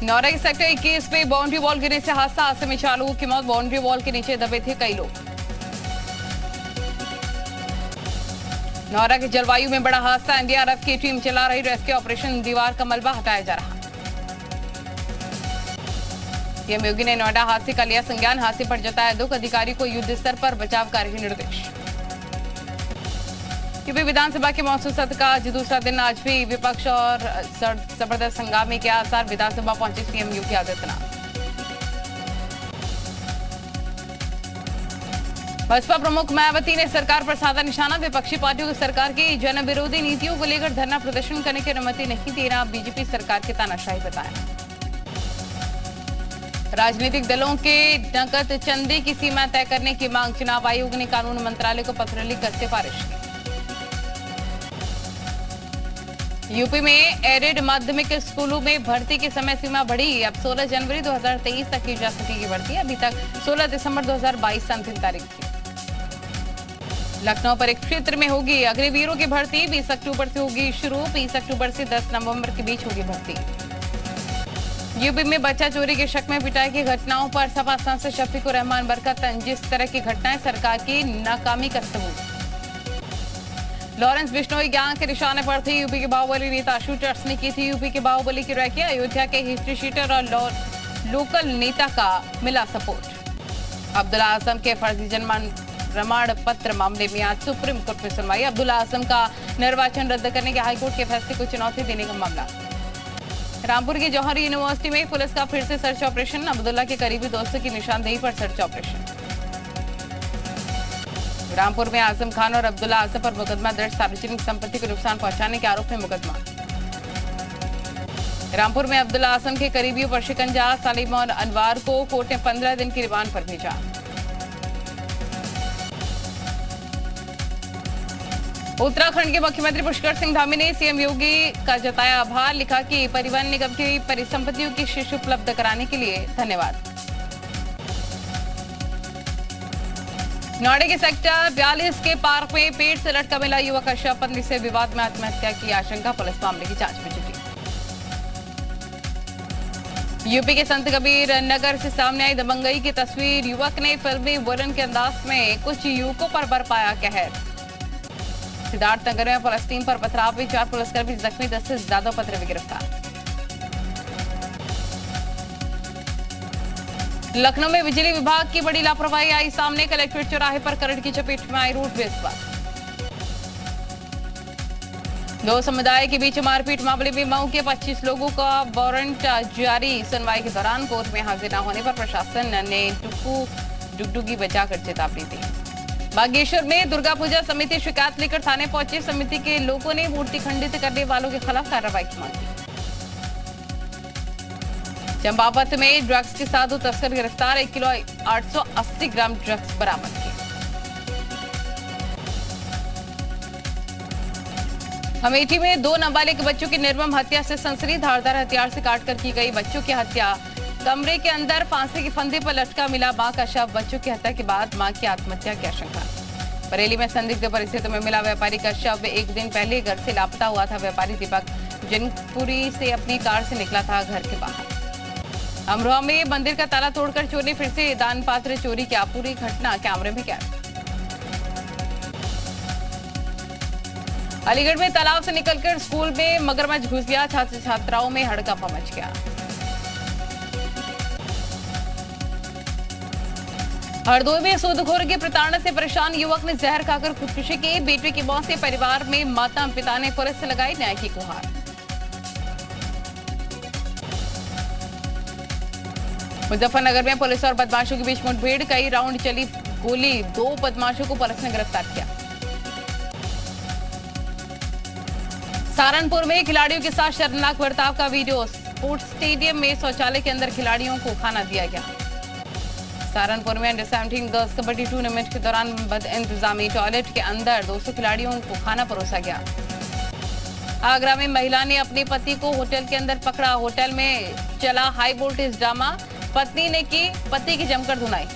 नौरा के सेक्टर 21 में boundary wall गिरने से हादसे में 4 लोगों की मौत। बाउंड्री वॉल के नीचे दबे थे कई लोग। नौरा के जलवायु में बड़ा हादसा। एनडीआरएफ की टीम चला रही रेस्क्यू ऑपरेशन। दीवार का मलबा हटाया जा रहा। सीएम योगी ने नोएडा हादसे का लिया संज्ञान। हादसे पर जताया दुख। अधिकारी को युद्ध स्तर पर बचाव कार्य के निर्देश। यूपी विधानसभा के मॉनसून सत्र का आज दूसरा दिन। आज भी विपक्ष और जबरदस्त हंगामे के आसार। विधानसभा पहुंचे सीएम योगी आदित्यनाथ। बसपा प्रमुख मायावती ने सरकार पर साधा निशाना। विपक्षी पार्टियों की सरकार की जन विरोधी नीतियों को लेकर धरना प्रदर्शन करने की अनुमति नहीं देना बीजेपी सरकार की तानाशाही बताया। राजनीतिक दलों के नकद चंदे की सीमा तय करने की मांग। चुनाव आयोग ने कानून मंत्रालय को पत्र लिखकर सिफारिश की। यूपी में एडेड माध्यमिक स्कूलों में भर्ती की समय सीमा बढ़ी। अब 16 जनवरी 2023 तक की जा सकेगी भर्ती। अभी तक 16 दिसंबर 2022 अंतिम तारीख थी। लखनऊ पर एक क्षेत्र में होगी अग्निवीरों की भर्ती। 20 अक्टूबर से होगी शुरू। 20 अक्टूबर से 10 नवंबर के बीच होगी भर्ती। यूपी में बच्चा चोरी के शक में पिटाई की घटनाओं पर सपा सांसद शफीकुर रहमान बरकत। जिस तरह की घटनाएं सरकार की नाकामी का सबूत। लॉरेंस बिश्नोई गैंग के निशाने पर थी। यूपी के बाहुबली नेता शूटर्स ने की थी यूपी के बाहुबली की रैकी। अयोध्या के हिस्ट्री शीटर और लोकल नेता का मिला सपोर्ट। अब्दुल्ला आजम के फर्जी जन्म प्रमाण पत्र मामले में आज सुप्रीम कोर्ट में सुनवाई। अब्दुल्ला आजम का निर्वाचन रद्द करने के हाईकोर्ट के फैसले को चुनौती देने का मामला। रामपुर की जौहरी यूनिवर्सिटी में पुलिस का फिर से सर्च ऑपरेशन। अब्दुल्ला के करीबी दोस्तों की निशानदेही पर सर्च ऑपरेशन। रामपुर में आजम खान और अब्दुल्ला आजम पर मुकदमा दर्ज। सार्वजनिक संपत्ति को नुकसान पहुंचाने के आरोप में मुकदमा। रामपुर में अब्दुल्ला आजम के करीबियों पर शिकंजा। सलीम और अनवार को कोर्ट ने 15 दिन की रिमांड पर भेजा। उत्तराखंड के मुख्यमंत्री पुष्कर सिंह धामी ने सीएम योगी का जताया आभार। लिखा कि परिवहन निगम की परिसंपत्तियों की शीश उपलब्ध कराने के लिए धन्यवाद। नोएडा के सेक्टर 42 के पार्क में पेड़ से लटका मिला युवक का शव। पत्नी से विवाद में आत्महत्या की आशंका। पुलिस मामले की जांच में जुटी। यूपी के संत कबीर नगर से सामने आई दबंगई की तस्वीर। युवक ने फिल्मी वुलन के अंदाज में कुछ युवकों पर बरपाया कहर। सिद्धार्थ नगर में पुलिस टीम पर पथराव हुई। 4 पुलिसकर्मी जख्मी। 10 से ज्यादा उपद्रवी गिरफ्तार। लखनऊ में बिजली विभाग की बड़ी लापरवाही आई सामने। कलेक्ट्रेट चौराहे पर करंट की चपेट में आई रोडवेज बस। 2 समुदाय के बीच मारपीट मामले में मऊ के 25 लोगों का वारंट जारी। सुनवाई के दौरान कोर्ट में हाजिर न होने पर प्रशासन ने डुगडुगी बजाकर चेतावनी दी। बागेश्वर में दुर्गा पूजा समिति शिकायत लेकर थाने पहुंची। समिति के लोगों ने मूर्ति खंडित करने वालों के खिलाफ कार्रवाई की मांग की। चंपावत में ड्रग्स के साथ 2 तस्कर गिरफ्तार। 1 किलो 880 ग्राम ड्रग्स बरामद किए। अमेठी में 2 नाबालिग बच्चों की निर्मम हत्या से सनसनी। धारदार हथियार से काटकर की गई बच्चों की हत्या। कमरे के अंदर फांसी के फंदे पर लटका मिला मां का शव। बच्चों की हत्या के बाद मां की आत्महत्या की आशंका। बरेली में संदिग्ध परिस्थितियों में मिला व्यापारी का शव। 1 दिन पहले घर से लापता हुआ था व्यापारी दीपक। जनकपुरी से अपनी कार से निकला था घर के बाहर। अमरोहा में मंदिर का ताला तोड़कर चोर ने फिर से दान पात्र चोरी किया। पूरी घटना कैमरे में कैद। अलीगढ़ में तालाब से निकलकर स्कूल में मगरमच्छ घुस गया। छात्र छात्राओं में हड़कंप मच गया। हरदोई में सूदखोर की प्रताड़ना से परेशान युवक ने जहर खाकर खुदकुशी की। बेटे की मौत से परिवार में मातम। पिता ने पुलिस से लगाई न्याय की गुहार। मुजफ्फरनगर में पुलिस और बदमाशों के बीच मुठभेड़। कई राउंड चली गोली। 2 बदमाशों को पुलिस ने गिरफ्तार किया। सहारनपुर में खिलाड़ियों के साथ शर्मनाक बर्ताव का वीडियो। स्पोर्ट्स स्टेडियम में शौचालय के अंदर खिलाड़ियों को खाना दिया गया। सहारनपुर में अंडर 17 गर्ल्स कबड्डी टूर्नामेंट के दौरान बदइंतजामी। टॉयलेट के अंदर 200 खिलाड़ियों को खाना परोसा गया। आगरा में महिला ने अपने पति को होटल के अंदर पकड़ा। होटल में चला हाई वोल्टेज ड्रामा। पत्नी ने की पति की जमकर धुनाई।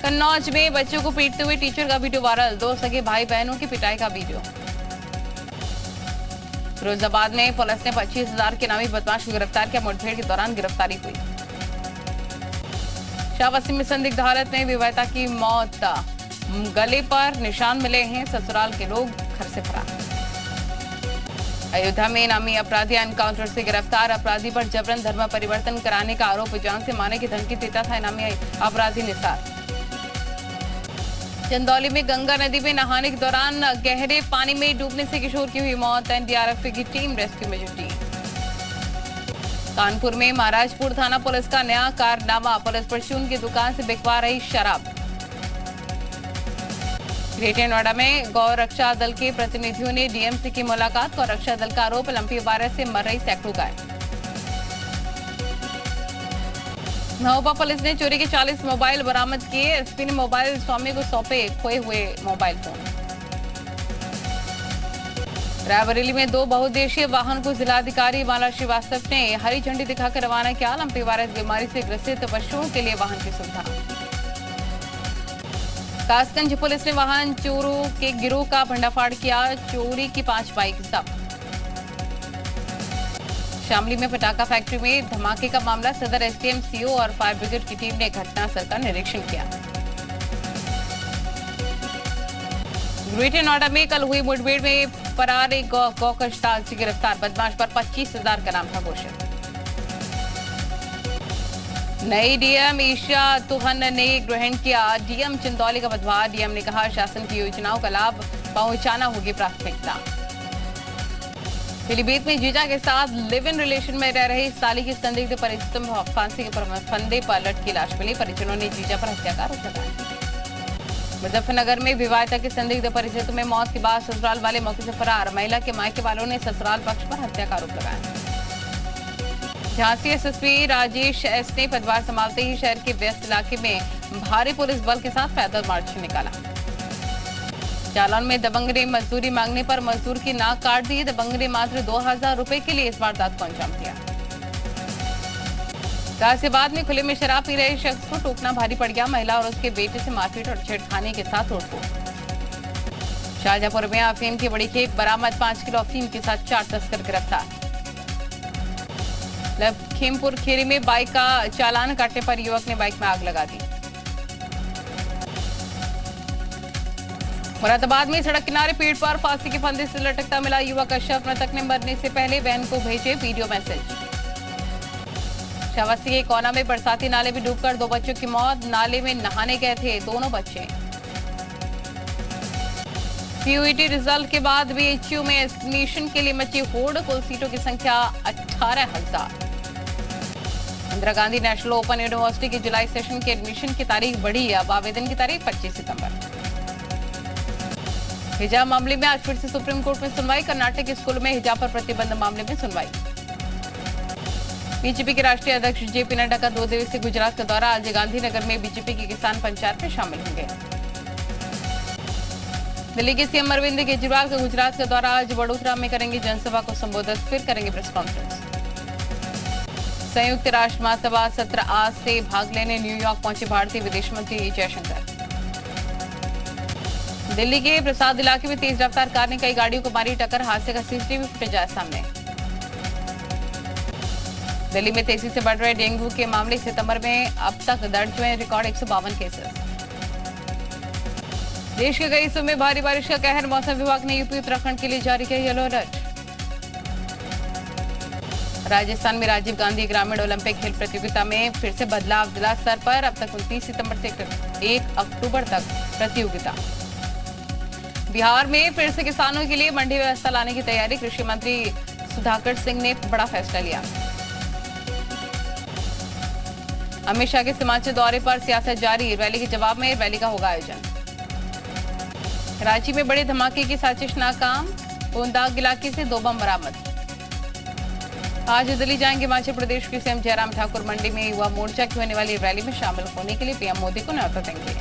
कन्नौज में बच्चों को पीटते हुए टीचर का वीडियो वायरल। 2 सगे भाई बहनों की पिटाई का वीडियो। फिरोजाबाद में पुलिस ने 25,000 के नामी बदमाश को गिरफ्तार किया। मुठभेड़ के दौरान गिरफ्तारी हुई। शाहवासी में संदिग्ध हालत में विवाहिता की मौत, गले पर निशान मिले हैं। ससुराल के लोग घर से फरार। अयोध्या में इनामी अपराधी एनकाउंटर से गिरफ्तार। अपराधी पर जबरन धर्म परिवर्तन कराने का आरोप, जान से मारने की धमकी देता था इनामी अपराधी निसार। चंदौली में गंगा नदी में नहाने के दौरान गहरे पानी में डूबने से किशोर की हुई मौत। एनडीआरएफ की टीम रेस्क्यू में जुटी। कानपुर में महाराजपुर थाना पुलिस का नया कारनामा, पुलिस परचून की दुकान से बिकवा रही शराब। ग्रेटर नोएडा में गौ रक्षा दल के प्रतिनिधियों ने डीएमसी की मुलाकात। गौ रक्षा दल का आरोप, लंपी वायरस से मर रही सैकड़ों गाय। महोबा पुलिस ने चोरी के 40 मोबाइल बरामद किए। एसपी ने मोबाइल स्वामी को सौंपे खोए हुए मोबाइल फोन। रायबरेली में 2 बहुउद्देशीय वाहन को जिलाधिकारी माला श्रीवास्तव ने हरी झंडी दिखाकर रवाना किया। लंपी वायरस बीमारी से ग्रसित पशुओं के लिए वाहन की सुविधा। कासगंज पुलिस ने वाहन चोरों के गिरोह का भंडाफाड़ किया। चोरी की 5 बाइक जब्त। शामली में पटाखा फैक्ट्री में धमाके का मामला, सदर एसडीएम, सीओ और फायर ब्रिगेड की टीम ने घटनास्थल का निरीक्षण किया। ग्रेटर नोएडा में कल हुई मुठभेड़ में फरार एक गौकशदार से गिरफ्तार। बदमाश पर 25,000 का नाम था घोषित। नई डीएम ईशा तुहन ने ग्रहण किया डीएम चंदौली का पदभार। डीएम ने कहा, शासन की योजनाओं का लाभ पहुंचाना होगी प्राथमिकता। पीलीभीत में जीजा के साथ लिव इन रिलेशन में रह रही साली की संदिग्ध परिस्थिति में फांसी के फंदे पर लटकी लाश मिली। परिजनों ने जीजा पर हत्या का आरोप लगाया। मुजफ्फरनगर में विवाहिता की संदिग्ध परिस्थिति में मौत के बाद ससुराल वाले मौके से फरार। महिला के मायके वालों ने ससुराल पक्ष पर हत्या का आरोप लगाया। झांसी एसएसपी राजेश एस ने पदभार संभालते ही शहर के व्यस्त इलाके में भारी पुलिस बल के साथ पैदल मार्च निकाला। जालौन में दबंग ने मजदूरी मांगने पर मजदूर की नाक काट दी। दबंग ने मात्र 2,000 रुपए के लिए इस वारदात को अंजाम दिया। गाजियाबाद में खुले में शराब पी रहे शख्स को टोकना भारी पड़ गया। महिला और उसके बेटे से मारपीट और छेड़खानी के साथ तोड़फोड़। शाहजहांपुर में अफीम की बड़ी खेप बरामद। 5 किलो अफीम के साथ 4 तस्कर गिरफ्तार। लखीमपुर खीरी में बाइक का चालान काटने पर युवक ने बाइक में आग लगा दी। मुरादाबाद में सड़क किनारे पेड़ पर फांसी के फंदे से लटकता मिला युवक का शव। मृतक ने मरने से पहले बहन को भेजे वीडियो मैसेज। शाहवासी के कोना में बरसाती नाले में डूबकर 2 बच्चों की मौत। नाले में नहाने गए थे दोनों बच्चे। सीयूईटी रिजल्ट के बाद बीएचयू में एडमिशन के लिए मची होड़। कुल सीटों की संख्या 18,000। Indira Gandhi national open university के जुलाई सेशन के एडमिशन की तारीख बढ़ी। अब आवेदन की तारीख 25 सितंबर। हिजाब मामले में आज फिर से सुप्रीम कोर्ट में सुनवाई। कर्नाटक के स्कूल में हिजाब पर प्रतिबंध मामले में सुनवाई। बीजेपी के राष्ट्रीय अध्यक्ष जेपी नड्डा का 2 दिवसीय गुजरात का दौरा। आज गांधीनगर में बीजेपी की किसान पंचायत में शामिल होंगे। दिल्ली के सीएम अरविंद केजरीवाल का गुजरात का दौरा। आज वडोदरा में करेंगे जनसभा को संबोधित, फिर करेंगे प्रेस कॉन्फ्रेंस। संयुक्त राष्ट्र महासभा सत्र आज से भाग लेने न्यूयॉर्क पहुंचे भारतीय विदेश मंत्री जयशंकर। दिल्ली के प्रसाद इलाके में तेज रफ्तार कार ने कई गाड़ियों को मारी टक्कर। हादसे का सीसीटीवी फुटेज आया सामने। दिल्ली में तेजी से बढ़ रहे डेंगू के मामले। सितंबर में अब तक दर्ज हुए रिकॉर्ड 152 केसेस। देश के कई हिस्सों में भारी बारिश का कहर। मौसम विभाग ने यूपी उत्तराखंड के लिए जारी किया येलो अलर्ट। राजस्थान में राजीव गांधी ग्रामीण ओलंपिक खेल प्रतियोगिता में फिर से बदलाव। जिला स्तर पर अब तक 29 सितंबर से 1 अक्टूबर तक प्रतियोगिता। बिहार में फिर से किसानों के लिए मंडी व्यवस्था लाने की तैयारी। कृषि मंत्री सुधाकर सिंह ने बड़ा फैसला लिया। अमित शाह के सीमांचल दौरे पर सियासत जारी। रैली के जवाब में रैली का होगा आयोजन। रांची में बड़े धमाके की साजिश नाकाम। कोंडाग इलाके से 2 बम बरामद। आज दिल्ली जाएंगे हिमाचल प्रदेश के सीएम जयराम ठाकुर। मंडी में युवा मोर्चा की होने वाली रैली में शामिल होने के लिए पीएम मोदी को न्योता देंगे।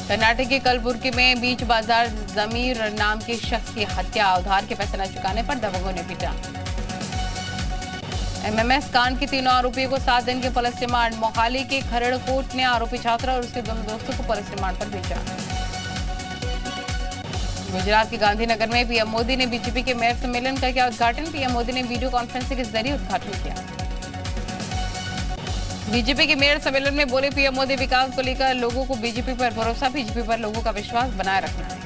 कर्नाटक के कलबुर्गी में बीच बाजार जमीर नाम के शख्स की हत्या। उधार के पैसे न चुकाने पर दबंगों ने पीटा। एमएमएस कांड के 3 आरोपियों को 7 दिन के पुलिस रिमांड। मोहाली के खरड़कोट ने आरोपी छात्र और उसके दोनों दोस्तों को पुलिस रिमांड पर भेजा। गुजरात के गांधीनगर में पीएम मोदी ने बीजेपी के मेयर सम्मेलन का किया उद्घाटन। पीएम मोदी ने वीडियो कॉन्फ्रेंसिंग के जरिए उद्घाटन किया। बीजेपी के मेयर सम्मेलन में बोले पीएम मोदी, विकास को लेकर लोगों को बीजेपी पर भरोसा, बीजेपी पर लोगों का विश्वास बनाए रखना है।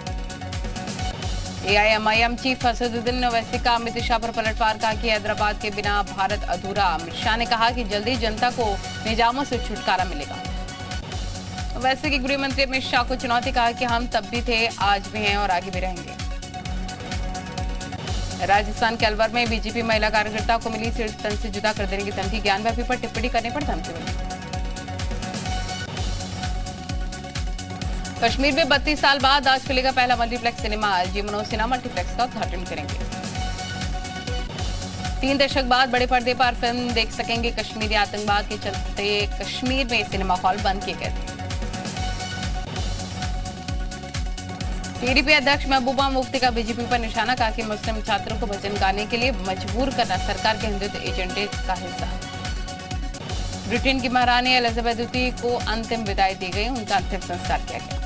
एआईएमआईएम चीफ असदुद्दीन ओवैसी का अमित शाह पर पलटवार, कहा कि हैदराबाद के बिना भारत अधूरा। अमित शाह ने कहा कि जल्दी जनता को निजामों से छुटकारा मिलेगा। ओवैसी के गृह मंत्री अमित शाह को चुनौती, कहा कि हम तब भी थे, आज भी हैं और आगे भी रहेंगे। राजस्थान के अलवर में बीजेपी महिला कार्यकर्ता को मिली सीट, तन से जुदा कर देने की धमकी, ज्ञानव्यापी पर टिप्पणी करने पर धमकी मिली। कश्मीर में 32 साल बाद आज खुलेगा पहला मल्टीप्लेक्स सिनेमा। जी मनोज सिन्हा मल्टीप्लेक्स का उद्घाटन करेंगे। 3 दशक बाद बड़े पर्दे पर फिल्म देख सकेंगे। कश्मीरी आतंकवाद के चलते कश्मीर में सिनेमा हॉल बंद किए गए थे। टीडीपी अध्यक्ष महबूबा मुफ्ती का बीजेपी पर निशाना, कहा कि मुस्लिम छात्रों को भजन गाने के लिए मजबूर करना सरकार के हिंदुत्व एजेंडे का हिस्सा। ब्रिटेन की महारानी एलिजाबेथ द्वितीय को अंतिम विदाई दी गई, उनका अंतिम संस्कार किया गया।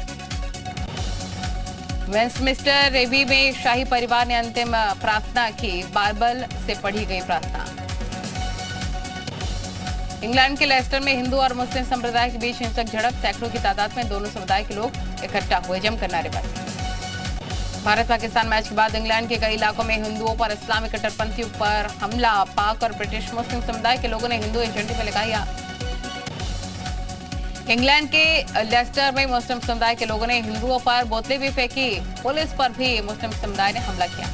वेस्टमिंस्टर एबी में शाही परिवार ने अंतिम प्रार्थना की, बाइबल से पढ़ी गई प्रार्थना। इंग्लैंड के लेस्टर में हिंदू और मुस्लिम संप्रदाय के बीच हिंसक झड़प, सैकड़ों की तादाद में दोनों समुदाय के लोग इकट्ठा हुए, जमकर नारेबाजी। भारत पाकिस्तान मैच के बाद इंग्लैंड के कई इलाकों में हिंदुओं पर इस्लामी कट्टरपंथियों पर हमला, पाक और ब्रिटिश मुस्लिम समुदाय के लोगों ने हिंदू एजेंडे पर लगाया। इंग्लैंड के लेस्टर में मुस्लिम समुदाय के लोगों ने हिंदुओं पर बोतलें भी फेंकी, पुलिस पर भी मुस्लिम समुदाय ने हमला किया।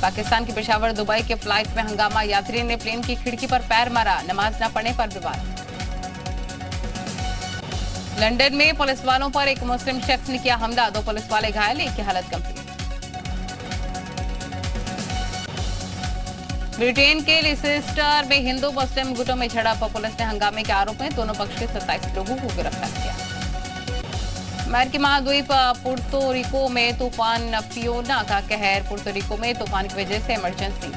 पाकिस्तान के पेशावर दुबई के फ्लाइट में हंगामा, यात्री ने प्लेन की खिड़की पर पैर मारा, नमाज न पढ़ने पर विवाद। लंदन में पुलिस वालों पर एक मुस्लिम शख्स ने किया हमला, 2 पुलिस वाले घायल, एक की हालत गंभीर। ब्रिटेन के लिसेस्टर में हिंदू मुस्लिम गुटों में झड़प, पुलिस ने हंगामे के आरोप में दोनों पक्ष के 27 लोगों को गिरफ्तार किया। अमेरिकी महाद्वीप पुर्तो रिको में तूफान फियोना का कहर, पुर्तो रिको में तूफान की वजह से इमरजेंसी।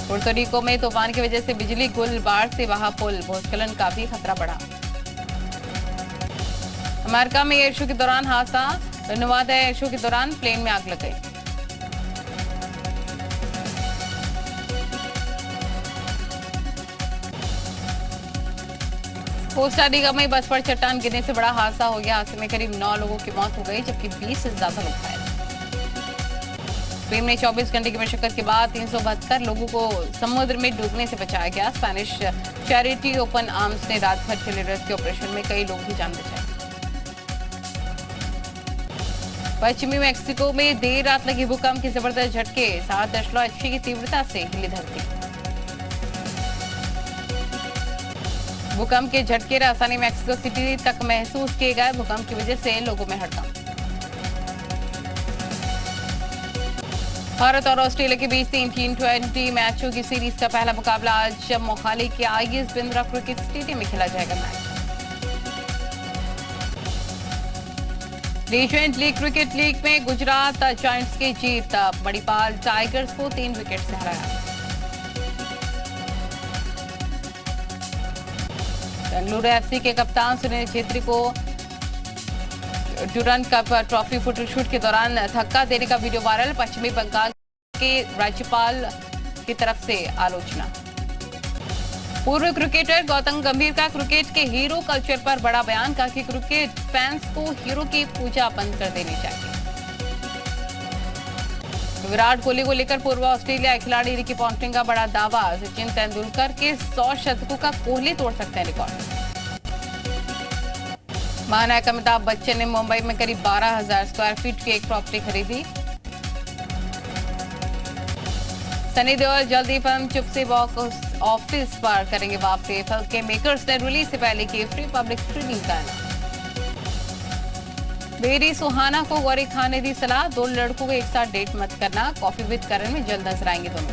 पुर्तो रिको में तूफान की वजह से बिजली गुल, बाढ़ से वहां पुल, भूस्खलन का भी खतरा बढ़ा। अमेरिका में एयर शो के दौरान हादसा, नवादा एयर शो के दौरान प्लेन में आग लग गई। कोस्टारिका में बस पर चट्टान गिरने से बड़ा हादसा हो गया। हादसे में करीब 9 लोगों की मौत हो गई, जबकि 20 से ज्यादा लोग घायल। स्पेन में 24 घंटे की मशक्कत के बाद 372 लोगों को समुद्र में डूबने से बचाया गया। स्पेनिश चैरिटी ओपन आर्म्स ने रात भर चले रेस्क्यू ऑपरेशन में कई लोगों की जान बचाई। पश्चिमी मेक्सिको में देर रात लगी भूकंप के जबरदस्त झटके, 7.8 की तीव्रता से हिली धरती। भूकंप के झटके राजधानी मेक्सिको सिटी तक महसूस किए गए। भूकंप की वजह से लोगों में हड़कंप। भारत और ऑस्ट्रेलिया के बीच 3 T20 मैचों की सीरीज का पहला मुकाबला आज मोहाली के आईएस बिंद्रा क्रिकेट स्टेडियम में खेला जाएगा। मैच रीजन लीग क्रिकेट लीग में गुजरात जायंट्स की जीत, मणिपाल टाइगर्स को 3 विकेट से हराया। बेंगलुरु एफसी के कप्तान सुनील छेत्री को डुरंट कप ट्रॉफी फोटोशूट के दौरान धक्का देने का वीडियो वायरल, पश्चिमी बंगाल के राज्यपाल की तरफ से आलोचना। पूर्व क्रिकेटर गौतम गंभीर का क्रिकेट के हीरो कल्चर पर बड़ा बयान, कहा कि क्रिकेट फैंस को हीरो की पूजा बंद कर देनी चाहिए। विराट कोहली को लेकर पूर्व ऑस्ट्रेलिया खिलाड़ी रिकी पॉन्टिंग का बड़ा दावा, सचिन तेंदुलकर के 100 शतकों का कोहली तोड़ सकते हैं रिकॉर्ड। महानायक अमिताभ बच्चन ने मुंबई में करीब 12,000 स्क्वायर फीट की एक प्रॉपर्टी खरीदी। सनी देओल जल्दी फिल्म चुप से बॉक्स ऑफिस पर करेंगे वापसी। फिल्म के मेकर्स ने रिलीज से पहले की फ्री पब्लिक स्क्रीनिंग का ऐलान। बेरी सुहाना को गौरी खान ने दी सलाह, 2 लड़कों को एक साथ डेट मत करना। कॉफी विद करण में जल्द नजर आएंगे दोनों।